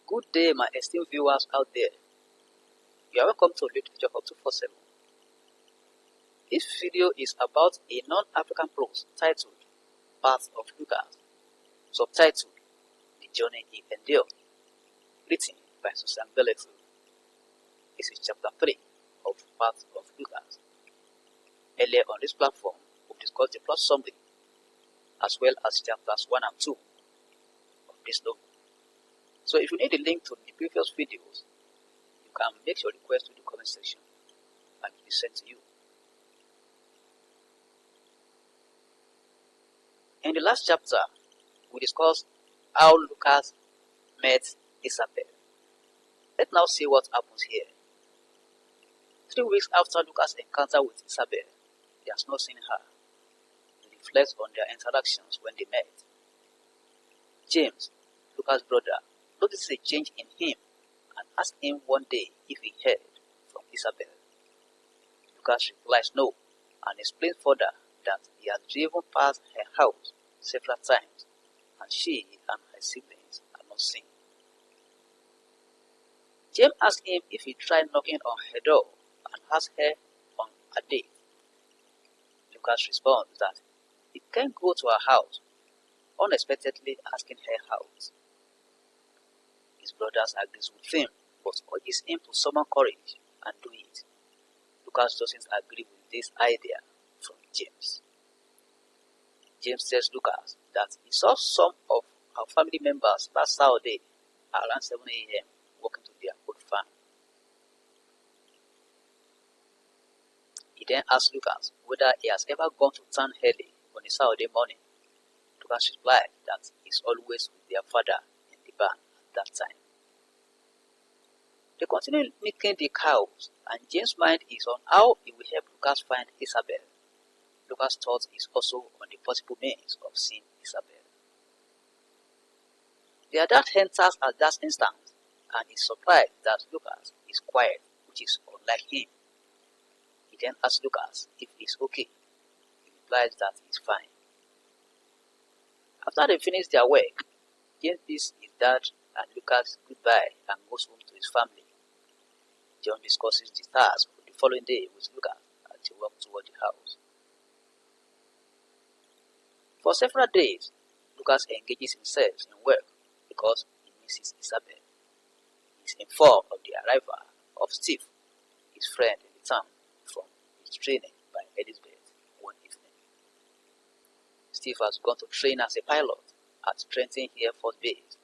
Good day, my esteemed viewers out there. You are welcome to Literature for 247. This video is about a non-African prose titled Path of Lucas, subtitled The Journey He Endured, written by Susanne Bellefeuille. This is chapter 3 of Path of Lucas. Earlier on this platform, we discussed the plot summary as well as chapters 1 and 2 of this novel. So if you need a link to the previous videos, you can make your request to the comment section and it will be sent to you. In the last chapter, we discussed how Lucas met Isabelle. Let's now see what happens here. 3 weeks after Lucas' encounter with Isabelle, he has not seen her. He reflects on their interactions when they met. James, Lucas' brother, notices a change in him and asks him one day if he heard from Isabelle. Lucas replies no and explains further that he has driven past her house several times and she and her siblings are not seen. James asks him if he tried knocking on her door and asked her on a date. Lucas responds that he can't go to her house, unexpectedly asking her out. His brothers agrees with him, but urges him to summon courage and do it. Lucas doesn't agree with this idea from James. James tells Lucas that he saw some of our family members last Saturday around 7 a.m. walking to their old farm. He then asks Lucas whether he has ever gone to town early on a Saturday morning. Lucas replied that he's always with their father in the barn at that time. They continue milking the cows, and James' mind is on how he will help Lucas find Isabelle. Lucas' thought is also on the possible means of seeing Isabelle. Their dad enters at that instant and is surprised that Lucas is quiet, which is unlike him. He then asks Lucas if he's okay. He replies that he's fine. After they finish their work, James bids his dad and Lucas goodbye and goes home to his family. John discusses the task for the following day with Lucas as they walk toward the house. For several days, Lucas engages himself in work because he misses Isabelle. He is informed of the arrival of Steve, his friend in the town, from his training by Elizabeth one evening. Steve has gone to train as a pilot at Trenton Air Force Base.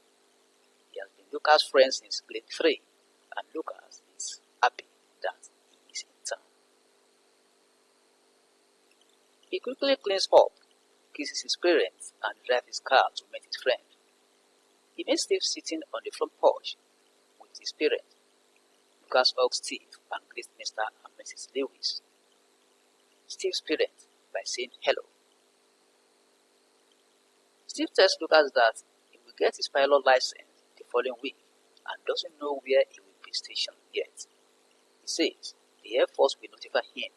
He has been Lucas' friend since grade 3, and Lucas is happy that he is in town. He quickly cleans up, kisses his parents, and drives his car to meet his friend. He meets Steve sitting on the front porch with his parents. Lucas hugs Steve and greets Mr. and Mrs. Lewis, Steve's parents, by saying hello. Steve tells Lucas that he will get his pilot license the following week and doesn't know where he will be stationed yet. He says the Air Force will notify him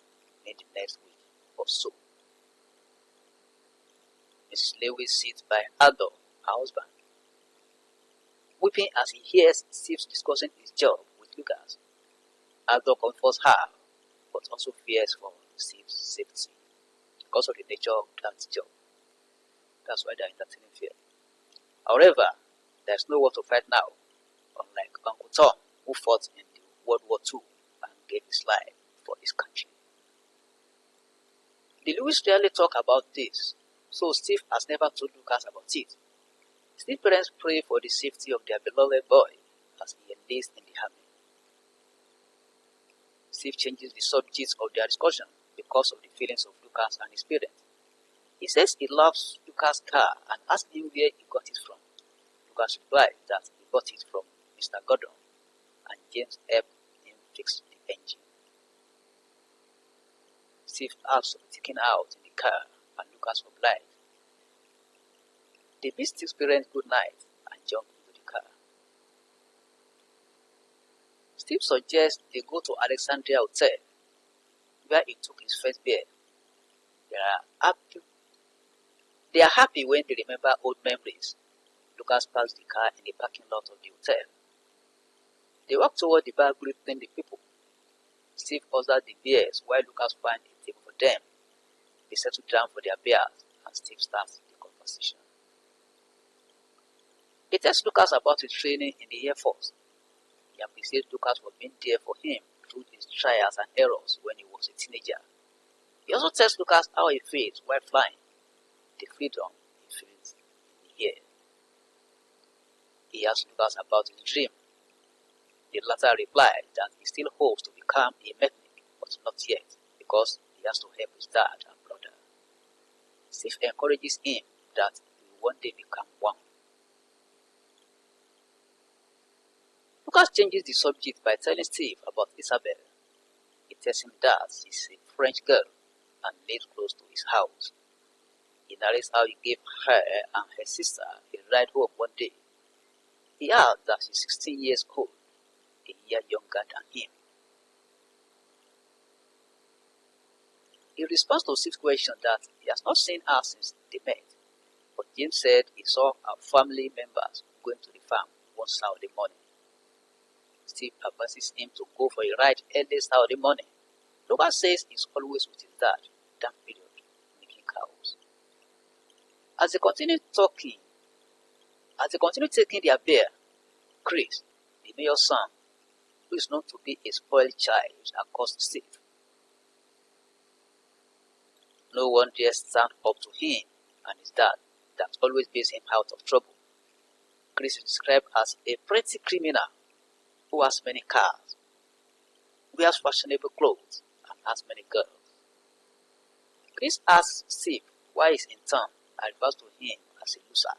in the next week or so. Mrs. Lewis sits by Adol, her husband, weeping as he hears Steve discussing his job with Lucas. Adol comforts her, but also fears for Steve's safety because of the nature of that job. That's why they are entertaining fear. However, there is no war to fight now, unlike Uncle Tom, who fought in the World War II and gave his life for his country. The Lewis rarely talk about this, so Steve has never told Lucas about it. Steve's parents pray for the safety of their beloved boy as he enlists in the army. Steve changes the subject of their discussion because of the feelings of Lucas and his parents. He says he loves Lucas' car and asks him where he got it from. Lucas replies that he bought it from Mr. Gordon and James helped him fix the engine. Steve asks to be taken out in the car and Lucas obliged. They bid Steve's parents good night and jump into the car. Steve suggests they go to Alexandria Hotel, where he took his first beer. They are happy when they remember old memories. Lucas parks the car in the parking lot of the hotel They walk toward the bar greeting the people. Steve orders the beers while Lucas finds a table for them. They settle down for their beers and Steve starts the conversation. He tells Lucas about his training in the Air Force. He appreciates Lucas for being there for him through his trials and errors when he was a teenager. He also tells Lucas how he feels while flying, the freedom he feels in the air. He asks Lucas about his dream. The latter replied that he still hopes to become a mechanic, but not yet, because he has to help his dad and brother. Steve encourages him that he will one day become one. Lucas changes the subject by telling Steve about Isabelle. He tells him that she's a French girl and lives close to his house. He narrates how he gave her and her sister a ride home one day. He adds that she's 16 years old, a year younger than him. He responds to Steve's question that he has not seen her since they met, but James said he saw her family members going to the farm one Saturday morning. Steve advises him to go for a ride early Saturday morning. Lucas says he's always with his dad that period, making cows. As they continue taking their beer, Chris, the mayor's son, who is known to be a spoiled child, accosts Steve. No one dares stand up to him and his dad that always bails him out of trouble. Chris is described as a pretty criminal who has many cars, wears fashionable clothes, and has many girls. Chris asks Steve why he's in town and refers to him as a loser.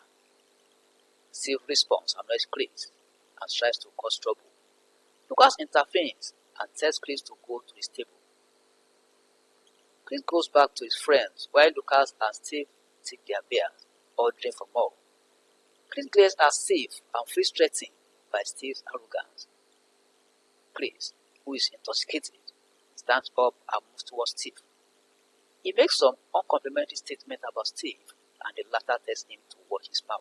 Steve responds annoys Chris and tries to cause trouble. Lucas intervenes and tells Chris to go to his table. Chris goes back to his friends while Lucas and Steve take their beers, ordering for more. Chris glares at Steve and feels threatened by Steve's arrogance. Chris, who is intoxicated, stands up and moves towards Steve. He makes some uncomplimentary statement about Steve and the latter tells him to watch his mouth.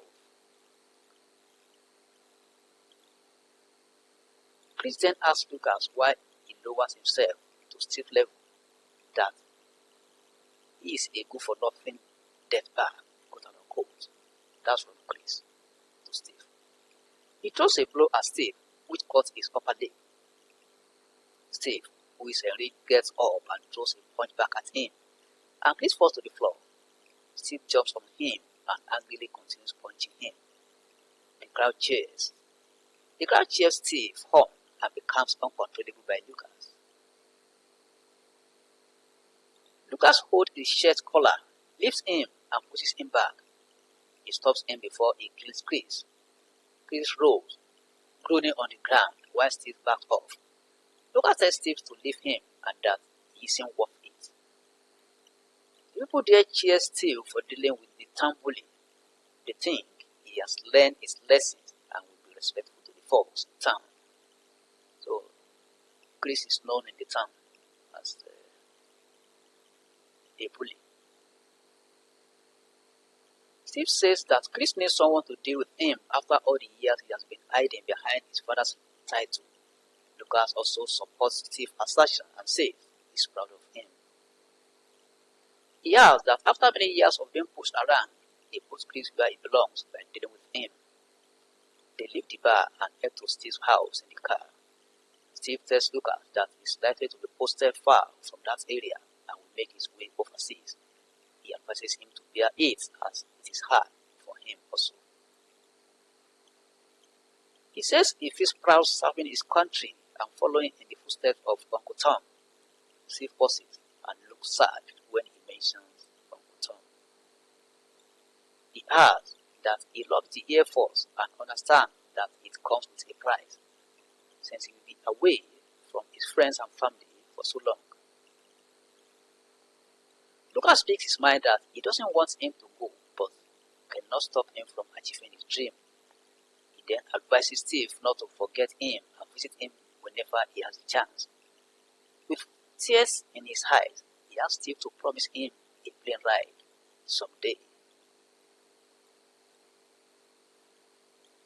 Chris then asks Lucas why he lowers himself to Steve's level, that he is a good-for-nothing deathbag, quote-unquote. That's from Chris to Steve. He throws a blow at Steve, which cuts his upper lip. Steve, who is enraged, gets up and throws a punch back at him, and Chris falls to the floor. Steve jumps on him and angrily continues punching him. The crowd cheers. The crowd cheers Steve on and becomes uncontrollable by Lucas. Lucas holds his shirt collar, lifts him, and pushes him back. He stops him before he kills Chris. Chris rolls, groaning on the ground while Steve backs off. Lucas tells Steve to leave him and that he isn't worth it. People there cheer Steve for dealing with the town bully. They think he has learned his lessons and will be respectful to the folks in town. So, Chris is known in the town as a bully. Steve says that Chris needs someone to deal with him after all the years he has been hiding behind his father's title. Lucas also supports Steve's assertion and says he's proud of him. He adds that after many years of being pushed around, he puts Chris where he belongs by dealing with him. They leave the bar and head to Steve's house in the car. Steve tells Lucas that he's likely to be posted far from that area and will make his way overseas. He advises him to bear it as it is hard for him also. He says he feels proud serving his country and following in the footsteps of Uncle Tom. Steve pauses and looks sad when he mentions Uncle Tom. He adds that he loves the Air Force and understands that it comes with a price, since he will be away from his friends and family for so long. Lucas speaks his mind that he doesn't want him to go, but cannot stop him from achieving his dream. He then advises Steve not to forget him and visit him whenever he has the chance. With tears in his eyes, he asks Steve to promise him a plane ride someday.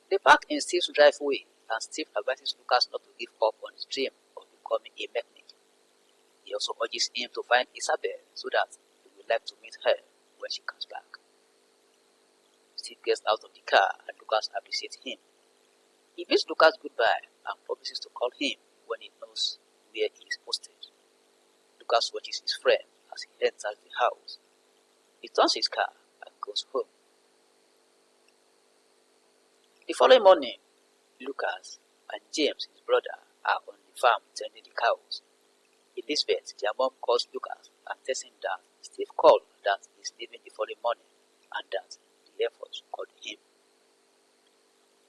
They park in Steve's driveway and Steve advises Lucas not to give up on his dream of becoming a mechanic. He also urges him to find Isabelle so that he would like to meet her when she comes back. Steve gets out of the car and Lucas appreciates him. He bids Lucas goodbye and promises to call him when he knows where he is posted. Lucas watches his friend as he enters the house. He turns his car and goes home. The following morning, Lucas and James, his brother, are on the farm tending the cows. Elizabeth, their mom, calls Lucas and tells him that Steve called that he's leaving the following morning and that the Air Force called him.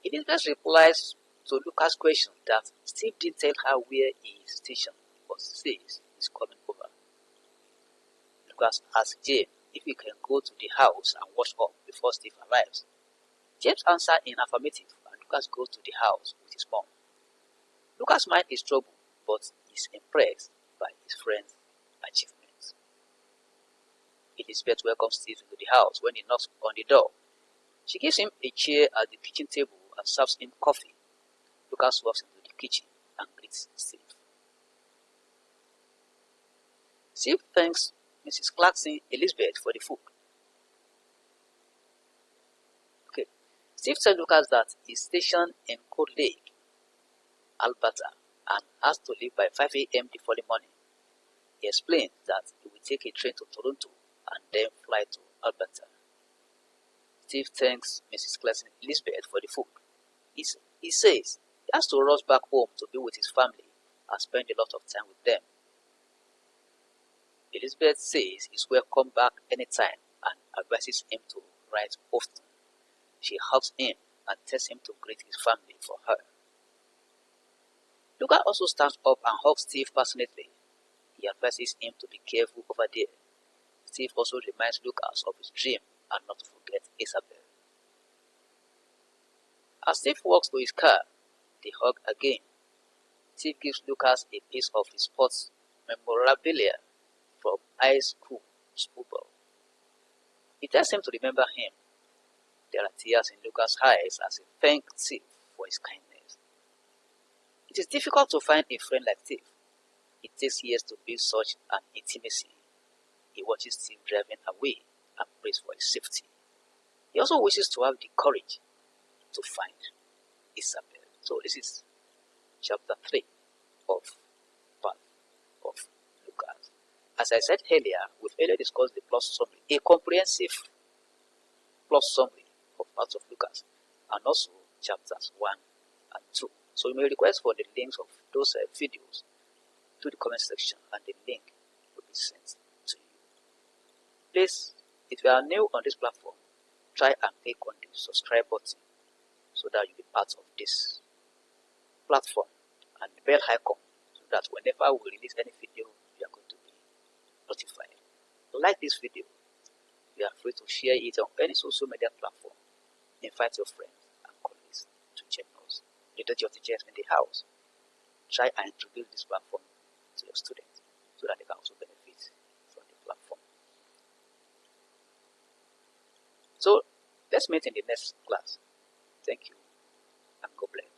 Elizabeth replies to Lucas' question that Steve didn't tell her where he is stationed, but says he's coming over. Lucas asks James if he can go to the house and wash up before Steve arrives. James answers in affirmative and Lucas goes to the house with his mom. Lucas' mind is troubled, but is impressed by his friend's achievements. Elizabeth welcomes Steve into the house when he knocks on the door. She gives him a chair at the kitchen table and serves him coffee. Lucas walks into the kitchen and greets Steve. Steve thanks Mrs. Clarkson Elizabeth for the food. Steve tells Lucas that he's stationed in Cold Lake, Alberta, and has to leave by 5 a.m. the following morning. He explains that he will take a train to Toronto and then fly to Alberta. Steve thanks Mrs. Clarkson Elizabeth for the food. He says he has to rush back home to be with his family and spend a lot of time with them. Elizabeth says he's welcome back anytime and advises him to write often. She hugs him and tells him to greet his family for her. Lucas also stands up and hugs Steve passionately. He advises him to be careful over there. Steve also reminds Lucas of his dream and not to forget Isabelle. As Steve walks to his car, they hug again. Steve gives Lucas a piece of his sports memorabilia from high school football. He tells him to remember him. There are tears in Lucas' eyes as he thanks Steve for his kindness. It is difficult to find a friend like Steve. It takes years to build such an intimacy. He watches Steve driving away and prays for his safety. He also wishes to have the courage to find Isabelle. So this is chapter 3 of part of Lucas. As I said earlier, we've earlier discussed the plot summary, a comprehensive plot summary of parts of Lucas, and also chapters 1 and 2. So you may request for the links of those videos to the comment section and the link will be sent to you. Please, if you are new on this platform, try and click on the subscribe button so that you'll be part of this platform and the bell icon so that whenever we release any video, you are going to be notified. Like this video, you are free to share it on any social media platform. Invite your friends and colleagues to join us. Let your teachers in the house. Try and introduce this platform to your students so that they can also benefit from the platform. So let's meet in the next class. Thank you and God bless.